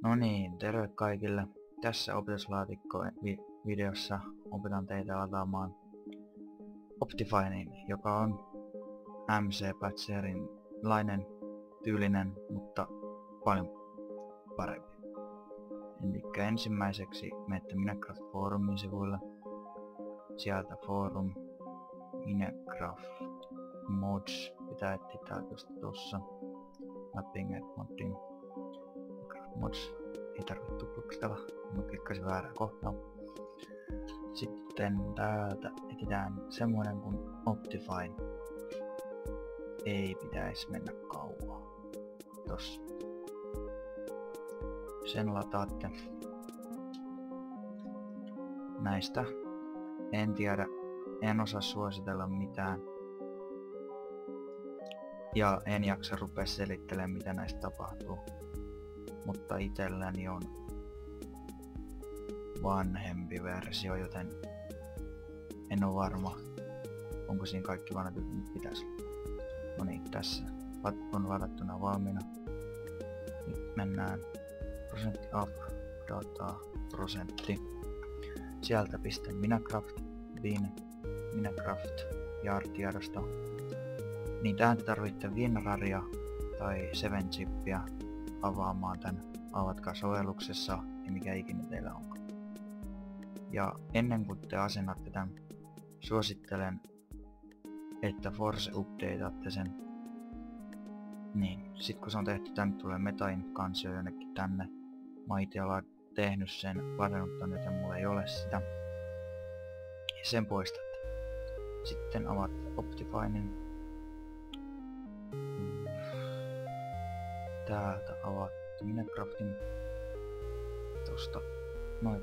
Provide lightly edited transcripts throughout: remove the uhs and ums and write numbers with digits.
No niin, terve kaikille. Tässä opetuslaatikko-videossa opetan teitä lataamaan Optifinein, joka on MC Patcherin lainen tyylinen, mutta paljon parempi. Elikkä ensimmäiseksi menette Minecraft Forumin sivuille. Sieltä Forum Minecraft Mods pitää etsiä tossa. Mapping and Modding Mods. Ei tarvitse tupluksetella, mä klikkasin väärää kohtaa. Sitten täältä etsitään semmoinen kuin Optifine. Ei pitäisi mennä kauan. Tossa. Sen lataatte. Näistä en tiedä, en osaa suositella mitään. Ja en jaksa rupea selittelemään mitä näistä tapahtuu. Mutta itselläni on vanhempi versio, joten en ole varma, onko siinä kaikki vanhat nyt pitäisi olla. No niin, tässä on ladattuna valmiina. Nyt mennään prosentti up, data, prosentti. Sieltä pistän Minecraft, bin, Minecraft, jar-tiedosto. Niin tähän te tarvitte WinRaria tai 7-chippiä avaamaan tän. Avatkaa sovelluksessa ja mikä ikinä teillä on. Ja ennen kuin te asennatte tän, suosittelen, että force updateatte sen. Niin, sit kun se on tehty, tänne tulee metainf-kansio jonnekin tänne. Mä oon ite tehnyt sen, ladannut tonne, joten mulla ei ole sitä. Ja sen poistatte. Sitten avaat Optifinein. Täältä avaat Minecraftin. Tosta noin.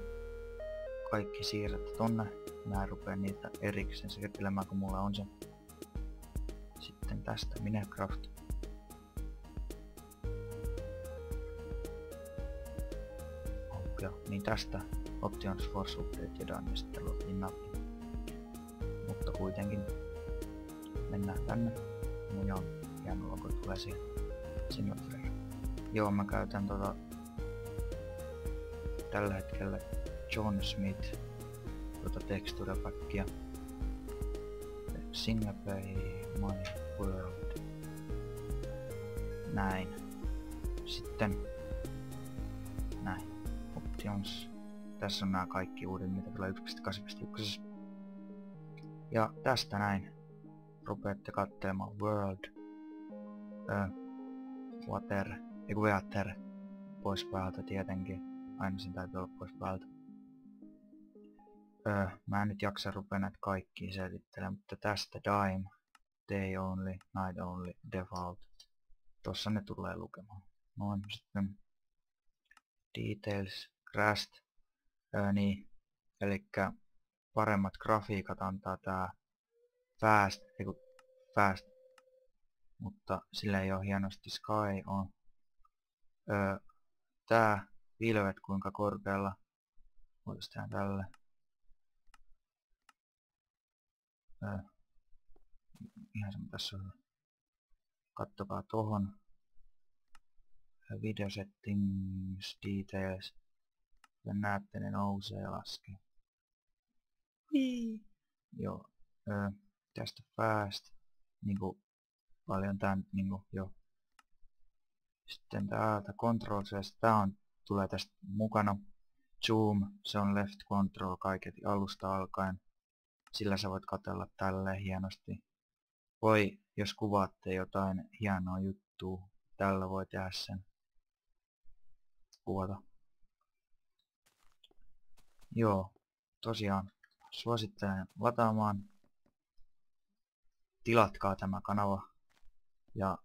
Kaikki siirrätte tonne. Mä rupeen niitä erikseen siirtelemään kun mulla on se. Sitten tästä Minecraft. Niin tästä Options Force Update ja ja sitten login nappi. Mutta kuitenkin mennään tänne. Mulla on hieno logo tulee siihen. Single. Joo, mä käytän tällä hetkellä John Smith texture packia. Single play my world. Näin. Sitten näin. Options. Tässä on nämä kaikki uudet mitä tulee 1.8.1. Ja tästä näin rupeatte katselemaan world. Weather pois päältä tietenkin. Aina sen täytyy olla pois päältä. Mä en nyt jaksa rupea näitä kaikkia selittelemään, mutta tästä dime, day only, night only, default. Tossa ne tulee lukemaan. Noin sitten details, crashed. Niin, elikkä paremmat grafiikat antaa tää fast, mutta sillä ei oo hienosti sky on. Tää pilvet kuinka korkealla. Voitais tehdä tälle. Ihan se tässä on. Kattokaa tohon. Video settings, details. Ja näette ne nousee ja laskee. Joo. Tästä fast. Niinku paljon tän niinku jo. Sitten täältä Control C, tulee tästä mukana. Zoom, se on left control kaiketi alusta alkaen. Sillä sä voit katsella tälleen hienosti. Voi, jos kuvaatte jotain hienoa juttua, tällä voi tehdä sen. Kuvata. Joo, tosiaan suosittelen lataamaan. Tilatkaa tämä kanava. Ja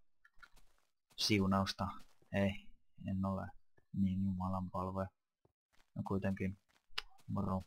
siunausta. Ei, en ole niin jumalanpalvoja. No kuitenkin, moro.